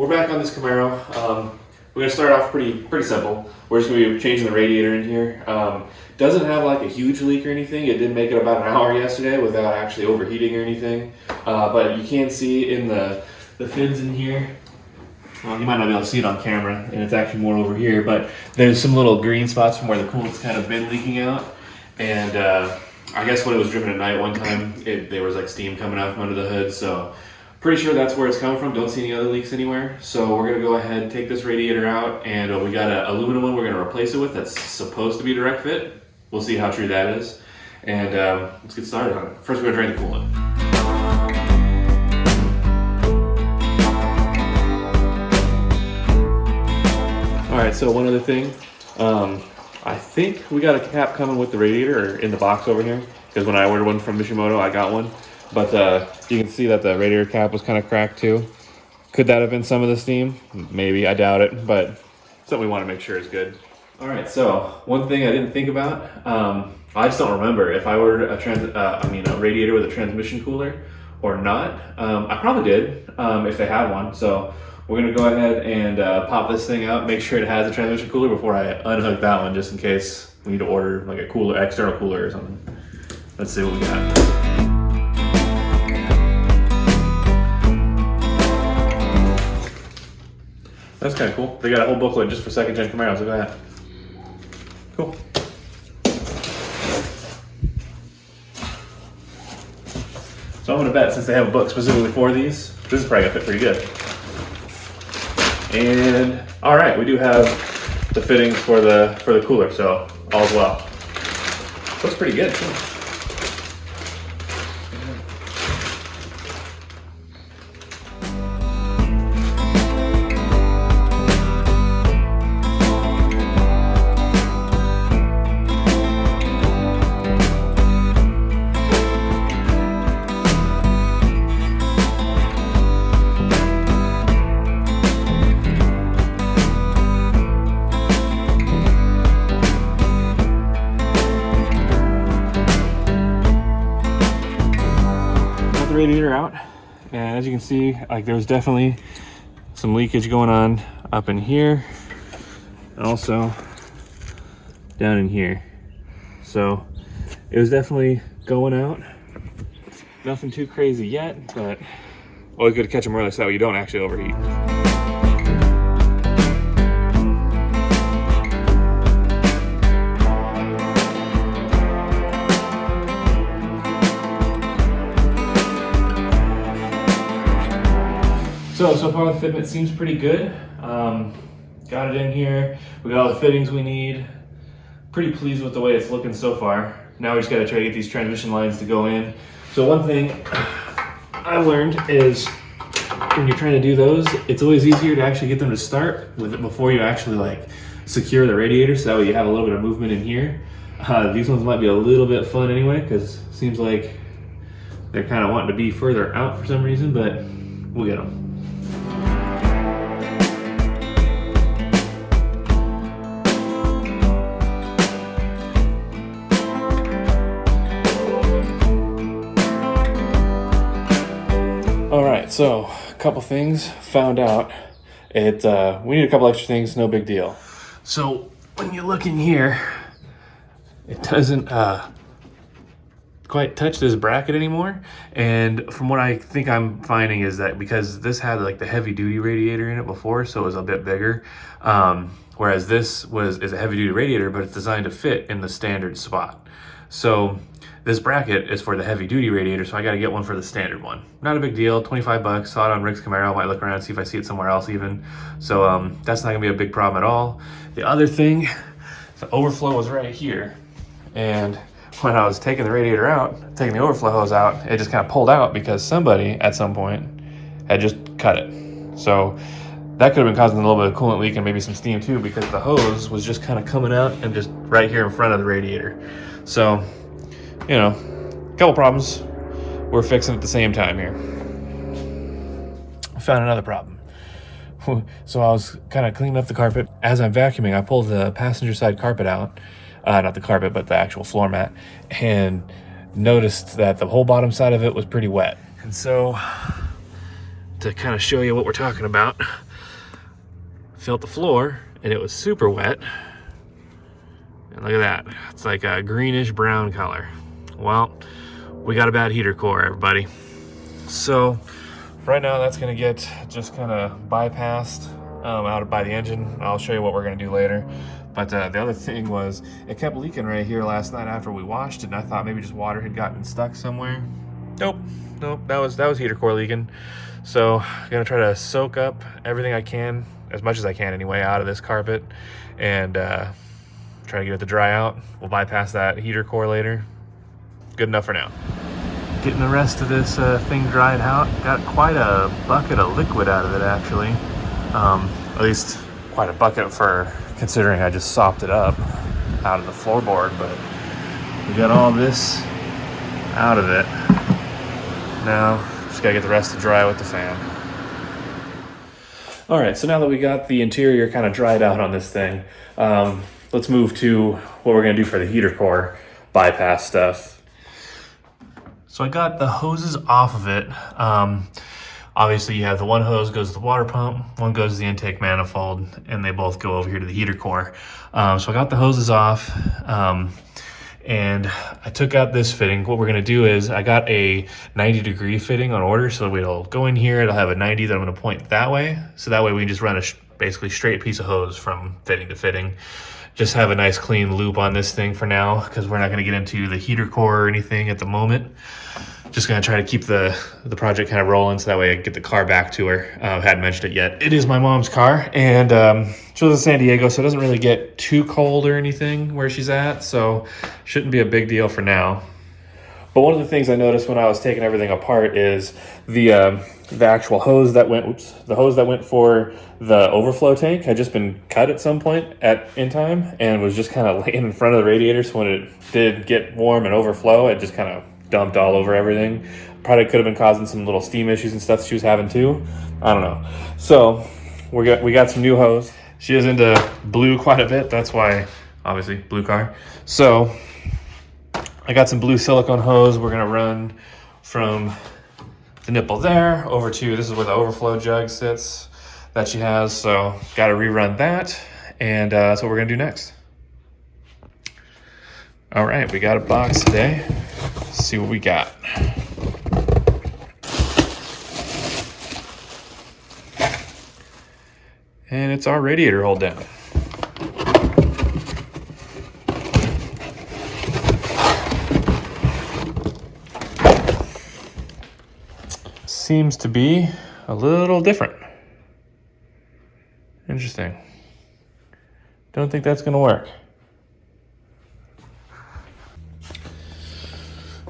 we're back on this Camaro. We're gonna start off pretty simple. We're just gonna be changing the radiator in here. Doesn't have like a huge leak or anything. It did make it about an hour yesterday without actually overheating or anything. But you can see in the fins in here. Well, you might not be able to see it on camera, and it's actually more over here. But there's some little green spots from where the coolant's kind of been leaking out, and I guess when it was driven at night one time, there was like steam coming out from under the hood. So pretty sure that's where it's coming from. Don't see any other leaks anywhere. So we're gonna go ahead and take this radiator out, and we got an aluminum one we're gonna replace it with that's supposed to be direct fit. We'll see how true that is. And let's get started on it. First we're gonna drain the coolant. All right, so one other thing. I think we got a cap coming with the radiator or in the box over here, because when I ordered one from Mishimoto, I got one. But you can see that the radiator cap was kind of cracked too. Could that have been some of the steam? Maybe, I doubt it, but something we want to make sure is good. All right, so one thing I didn't think about, I just don't remember if I ordered a radiator with a transmission cooler or not. I probably did if they had one. So we're gonna go ahead and pop this thing out, make sure it has a transmission cooler before I unhook that one, just in case we need to order like a cooler, external cooler or something. Let's see what we got. That's kind of cool. They got a whole booklet just for second gen Camaros. Look at that. Cool. So I'm gonna bet, since they have a book specifically for these, this is probably gonna fit pretty good. And all right, we do have the fittings for the cooler, so all's well. Looks pretty good too. Radiator out, and as you can see, like there's definitely some leakage going on up in here and also down in here. So it was definitely going out. Nothing too crazy yet, but always good to catch them early so that you don't actually overheat. So far the fitment seems pretty good. Got it in here. We got all the fittings we need. Pretty pleased with the way it's looking so far. Now we just gotta try to get these transmission lines to go in. So one thing I've learned is when you're trying to do those, it's always easier to actually get them to start with it before you actually like secure the radiator, so that way you have a little bit of movement in here. These ones might be a little bit fun anyway, because it seems like they're kind of wanting to be further out for some reason, but we'll get them. All right, so a couple things found out. We need a couple extra things, no big deal. So when you look in here, it doesn't quite touch this bracket anymore. And from what I think I'm finding is that because this had like the heavy duty radiator in it before, so it was a bit bigger. Whereas this is a heavy duty radiator, but it's designed to fit in the standard spot. So this bracket is for the heavy duty radiator, so I got to get one for the standard one. Not a big deal, 25 bucks. Saw it on Rick's Camaro. Might look around and see if I see it somewhere else even. So that's not gonna be a big problem at all. The other thing, the overflow was right here. And when I was taking the radiator out, taking the overflow hose out, it just kind of pulled out because somebody at some point had just cut it. So that could have been causing a little bit of coolant leak and maybe some steam too, because the hose was just kind of coming out and just right here in front of the radiator. So, you know, a couple problems we're fixing at the same time here. I found another problem. So I was kind of cleaning up the carpet. As I'm vacuuming, I pulled the passenger side carpet out, not the carpet, but the actual floor mat, and noticed that the whole bottom side of it was pretty wet. And so to kind of show you what we're talking about, felt the floor and it was super wet. And look at that, it's like a greenish brown color. Well, we got a bad heater core, everybody. So right now that's gonna get just kind of bypassed out by the engine. I'll show you what we're gonna do later. But the other thing was, it kept leaking right here last night after we washed it, and I thought maybe just water had gotten stuck somewhere. Nope, that was heater core leaking. So I'm gonna try to soak up everything I can, as much as I can anyway, out of this carpet, and try to get it to dry out. We'll bypass that heater core later. Good enough for now. Getting the rest of this thing dried out. Got quite a bucket of liquid out of it, actually. At least quite a bucket for considering I just sopped it up out of the floorboard, but we got all this out of it. Now, just gotta get the rest to dry with the fan. All right, so now that we got the interior kind of dried out on this thing, let's move to what we're gonna do for the heater core bypass stuff. So I got the hoses off of it. Obviously you have the one hose goes to the water pump, one goes to the intake manifold, and they both go over here to the heater core. So I got the hoses off, and I took out this fitting. What we're gonna do is, I got a 90-degree fitting on order, so it'll go in here, it'll have a 90 that I'm gonna point that way. So that way we can just run a basically straight piece of hose from fitting to fitting. Just have a nice clean loop on this thing for now, because we're not gonna get into the heater core or anything at the moment. Just gonna try to keep the project kind of rolling, so that way I can get the car back to her. Hadn't mentioned it yet. It is my mom's car, and she lives in San Diego, so it doesn't really get too cold or anything where she's at, so shouldn't be a big deal for now. But one of the things I noticed when I was taking everything apart is the actual hose that went, the hose that went for the overflow tank had just been cut at some point in time, and was just kind of laying in front of the radiator. So when it did get warm and overflow, it just kind of dumped all over everything. Probably could have been causing some little steam issues and stuff she was having too. I don't know. So we got some new hose. She is into blue quite a bit. That's why, obviously, blue car. So I got some blue silicone hose. We're gonna run from the nipple there over to, this is where the overflow jug sits that she has. So got to rerun that, and that's what we're gonna do next. All right, we got a box today. Let's see what we got. And it's our radiator hold down. Seems to be a little different. Interesting. Don't think that's gonna work.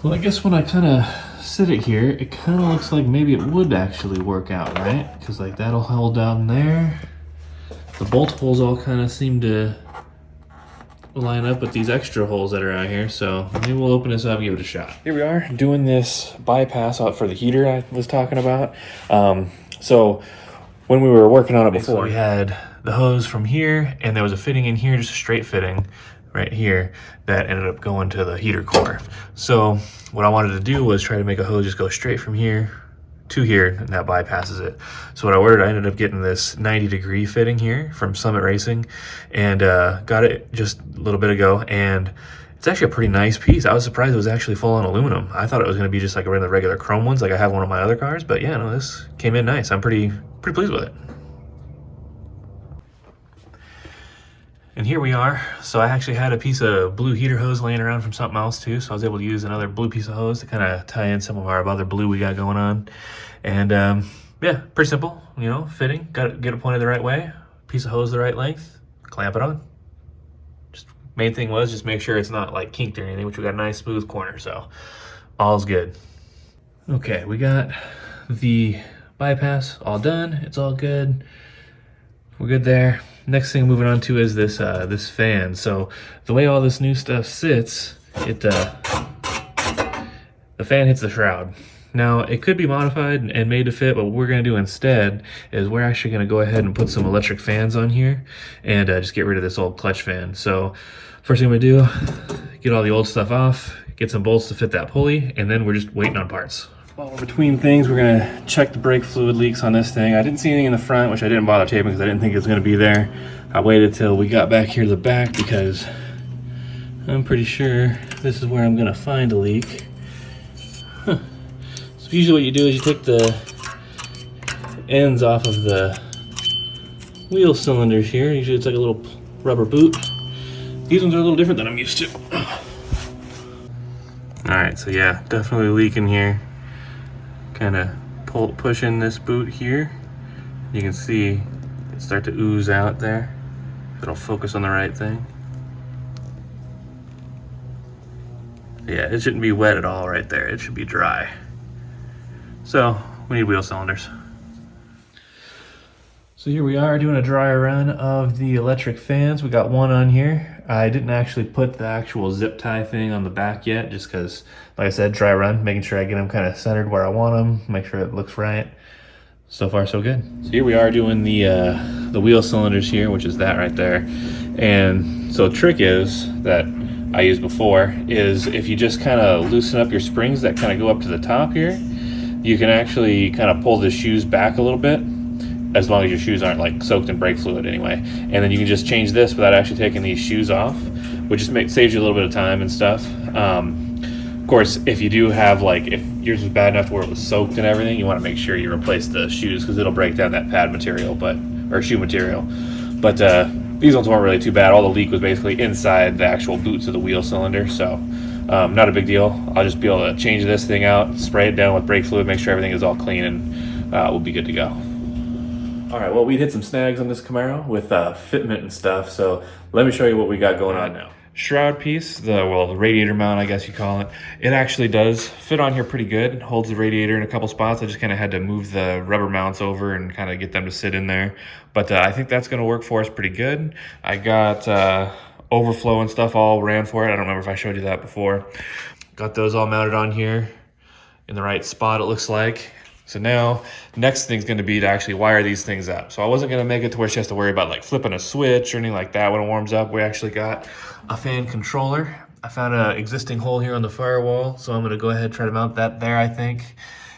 Well, I guess when I kind of sit it here, it kind of looks like maybe it would actually work out, right? Because like that'll hold down there. The bolt holes all kind of seem to line up with these extra holes that are out here. So maybe we'll open this up and give it a shot. Here we are doing this bypass out for the heater I was talking about. So when we were working on it before, we had the hose from here, and there was a fitting in here, just a straight fitting right here that ended up going to the heater core. So what I wanted to do was try to make a hose just go straight from here to here, and that bypasses it. So what I ordered, I ended up getting this 90-degree fitting here from Summit Racing, and got it just a little bit ago, and it's actually a pretty nice piece. I was surprised it was actually full on aluminum. I thought it was gonna be just like one of the regular chrome ones like I have one of my other cars, but yeah, no, this came in nice. I'm pretty pleased with it. And here we are. So I actually had a piece of blue heater hose laying around from something else too. So I was able to use another blue piece of hose to kind of tie in some of our other blue we got going on. And yeah, pretty simple, you know, fitting. Got to get it pointed the right way, piece of hose the right length, clamp it on. Just main thing was just make sure it's not like kinked or anything, which we got a nice smooth corner, so all's good. Okay, we got the bypass all done. It's all good. We're good there. Next thing moving on to is this this fan. So the way all this new stuff sits, the fan hits the shroud. Now it could be modified and made to fit, but what we're gonna do instead is we're actually gonna go ahead and put some electric fans on here and just get rid of this old clutch fan. So first thing I'm gonna do, get all the old stuff off, get some bolts to fit that pulley, and then we're just waiting on parts. While we're between things, we're gonna check the brake fluid leaks on this thing. I didn't see anything in the front, which I didn't bother taping because I didn't think it was gonna be there. I waited till we got back here to the back because I'm pretty sure this is where I'm gonna find a leak. Huh. So usually what you do is you take the ends off of the wheel cylinders here. Usually it's like a little rubber boot. These ones are a little different than I'm used to. Alright, so yeah, definitely leaking here. Kind of push in this boot here. You can see it start to ooze out there. It'll focus on the right thing. Yeah, it shouldn't be wet at all right there. It should be dry. So we need wheel cylinders. So here we are doing a dry run of the electric fans. We got one on here. I didn't actually put the actual zip tie thing on the back yet, just because, like I said, dry run, making sure I get them kind of centered where I want them, make sure it looks right. So far, so good. So here we are doing the wheel cylinders here, which is that right there. And so the trick is that I used before is if you just kind of loosen up your springs that kind of go up to the top here, you can actually kind of pull the shoes back a little bit, as long as your shoes aren't like soaked in brake fluid anyway. And then you can just change this without actually taking these shoes off, which just saves you a little bit of time and stuff. Of course, if you do have, like, if yours was bad enough where it was soaked and everything, you want to make sure you replace the shoes because it'll break down that pad material, or shoe material. But these ones weren't really too bad. All the leak was basically inside the actual boots of the wheel cylinder, so not a big deal. I'll just be able to change this thing out, spray it down with brake fluid, make sure everything is all clean, and we'll be good to go. All right, well, we hit some snags on this Camaro with fitment and stuff, so let me show you what we got going on now. Shroud piece, the radiator mount, I guess you call it, it actually does fit on here pretty good. It holds the radiator in a couple spots. I just kind of had to move the rubber mounts over and kind of get them to sit in there. But I think that's going to work for us pretty good. I got overflow and stuff all ran for it. I don't remember if I showed you that before. Got those all mounted on here in the right spot, it looks like. So now, next thing's gonna be to actually wire these things up. So I wasn't gonna make it to where she has to worry about like flipping a switch or anything like that when it warms up. We actually got a fan controller. I found an existing hole here on the firewall, so I'm gonna go ahead and try to mount that there, I think.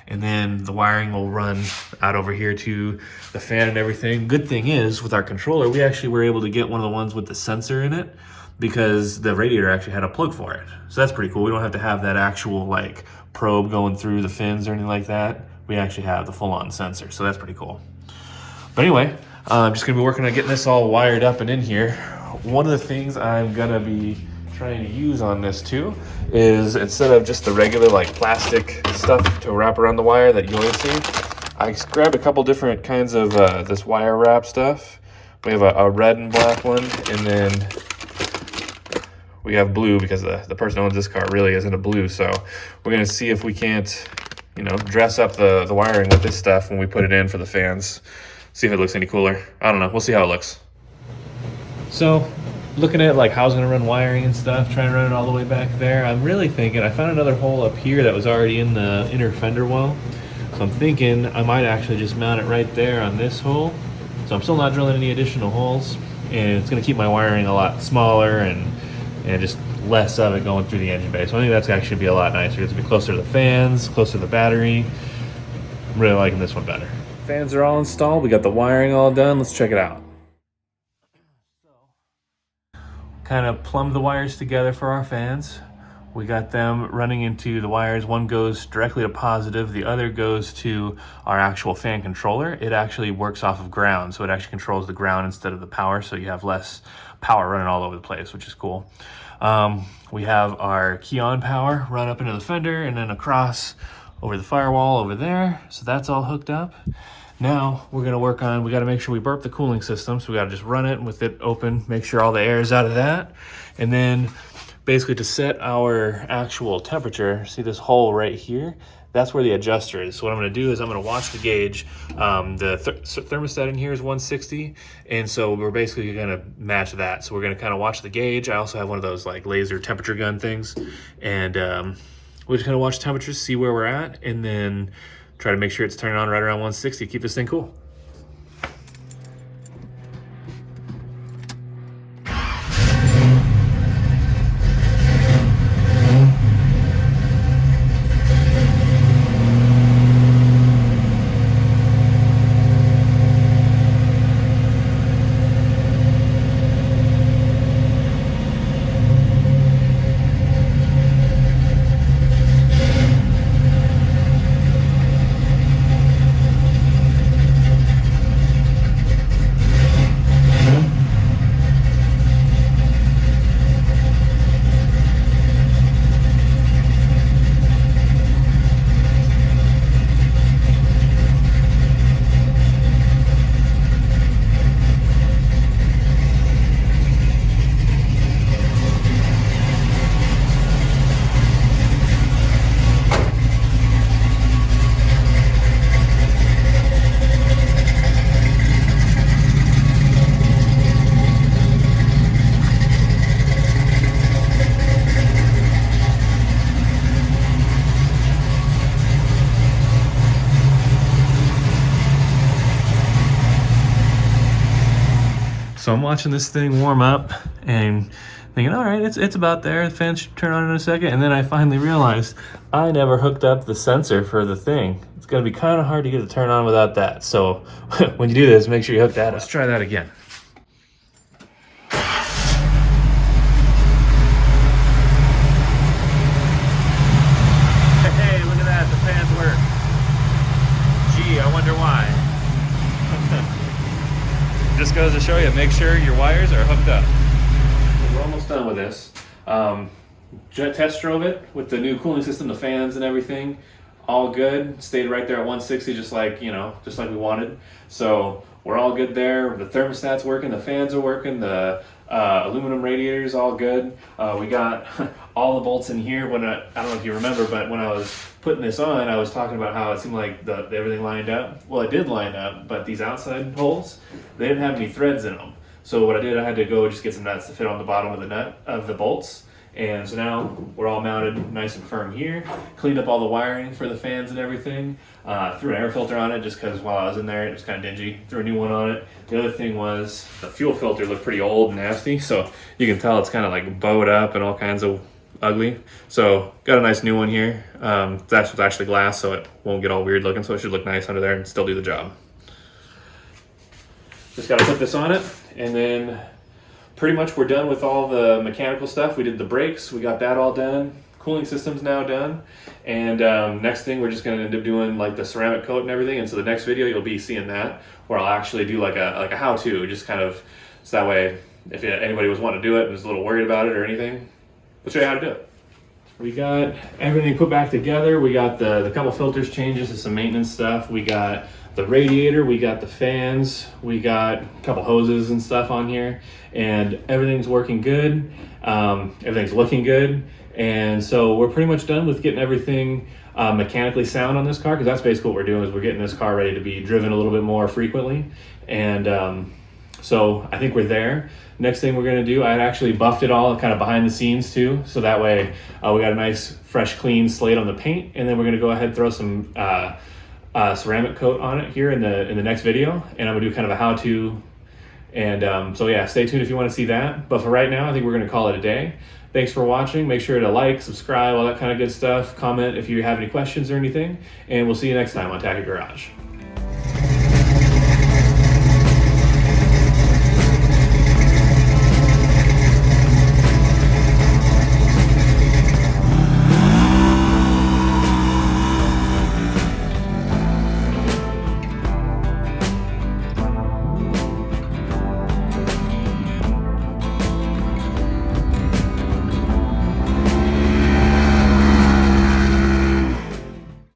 And then the wiring will run out over here to the fan and everything. Good thing is, with our controller, we actually were able to get one of the ones with the sensor in it because the radiator actually had a plug for it. So that's pretty cool. We don't have to have that actual like probe going through the fins or anything like that. We actually have the full-on sensor, so that's pretty cool. But anyway, I'm just gonna be working on getting this all wired up and in here. One of the things I'm gonna be trying to use on this too is, instead of just the regular like plastic stuff to wrap around the wire that you always see, I grabbed a couple different kinds of this wire wrap stuff. We have a red and black one, and then we have blue because the person who owns this car really isn't a blue, so we're gonna see if we can't, you know, dress up the wiring with this stuff when we put it in for the fans. See if it looks any cooler. I don't know, we'll see how it looks. So, looking at like how I was gonna run wiring and stuff, trying to run it all the way back there, I'm really thinking, I found another hole up here that was already in the inner fender well. So I'm thinking I might actually just mount it right there on this hole. So I'm still not drilling any additional holes, and it's gonna keep my wiring a lot smaller and just less of it going through the engine bay. So I think that's actually be a lot nicer. It's gonna be closer to the fans, closer to the battery. I'm really liking this one better. Fans are all installed. We got the wiring all done. Let's check it out. Kind of plumbed the wires together for our fans. We got them running into the wires. One goes directly to positive, the other goes to our actual fan controller. It actually works off of ground, so it actually controls the ground instead of the power, so you have less power running all over the place, which is cool. We have our key on power run up into the fender and then across over the firewall over there, so that's all hooked up. Now we're gonna work on, we gotta make sure we burp the cooling system, so we gotta just run it with it open, make sure all the air is out of that, and then basically to set our actual temperature, see this hole right here? That's where the adjuster is. So what I'm gonna do is I'm gonna watch the gauge. The thermostat in here is 160, and so we're basically gonna match that. So we're gonna kind of watch the gauge. I also have one of those like laser temperature gun things, and we're just gonna watch temperatures, see where we're at, and then try to make sure it's turning on right around 160, keep this thing cool. So I'm watching this thing warm up and thinking, all right, it's about there. The fan should turn on in a second. And then I finally realized I never hooked up the sensor for the thing. It's gonna be kind of hard to get it to turn on without that. So when you do this, make sure you hook that up. Let's try that again. Hey, look at that, the fans work. Gee, I wonder why. Just goes to show you, make sure your wires are hooked up. We're almost done with this. Test drove it with the new cooling system, the fans and everything. All good. Stayed right there at 160, just like we wanted. So we're all good there. The thermostat's working, the fans are working, the aluminum radiator's all good. We got all the bolts in here. I don't know if you remember, but when I was putting this on, I was talking about how it seemed like everything lined up. Well, it did line up, but these outside holes, they didn't have any threads in them. So what I did, I had to go just get some nuts to fit on the bottom of the nut of the bolts. And so now we're all mounted nice and firm here. Cleaned up all the wiring for the fans and everything. Threw an air filter on it just because while I was in there it was kind of dingy. Threw a new one on it. The other thing was the fuel filter looked pretty old and nasty. So you can tell it's kind of like bowed up and all kinds of ugly. So got a nice new one here. That's actually glass, so it won't get all weird looking. So it should look nice under there and still do the job. Just got to put this on it, and then pretty much we're done with all the mechanical stuff. We did the brakes, we got that all done. Cooling system's now done. And next thing, we're just gonna end up doing like the ceramic coat and everything. And so the next video, you'll be seeing that, where I'll actually do like a how-to, just kind of, so that way, if anybody was wanting to do it and was a little worried about it or anything, we'll show you how to do it. We got everything put back together. We got the couple filters changes and some maintenance stuff. We got the radiator, we got the fans, we got a couple hoses and stuff on here, and everything's working good. Everything's looking good. And so we're pretty much done with getting everything mechanically sound on this car, because that's basically what we're doing, is we're getting this car ready to be driven a little bit more frequently. And so I think we're there. Next thing we're gonna do, I actually buffed it all kind of behind the scenes too, so that way we got a nice fresh clean slate on the paint, and then we're gonna go ahead and throw some ceramic coat on it here in the next video, and I'm gonna do kind of a how-to. And so yeah, stay tuned if you want to see that. But for right now, I think we're gonna call it a day. Thanks for watching. Make sure to like, subscribe, all that kind of good stuff. Comment if you have any questions or anything, and we'll see you next time on Tacky Garage.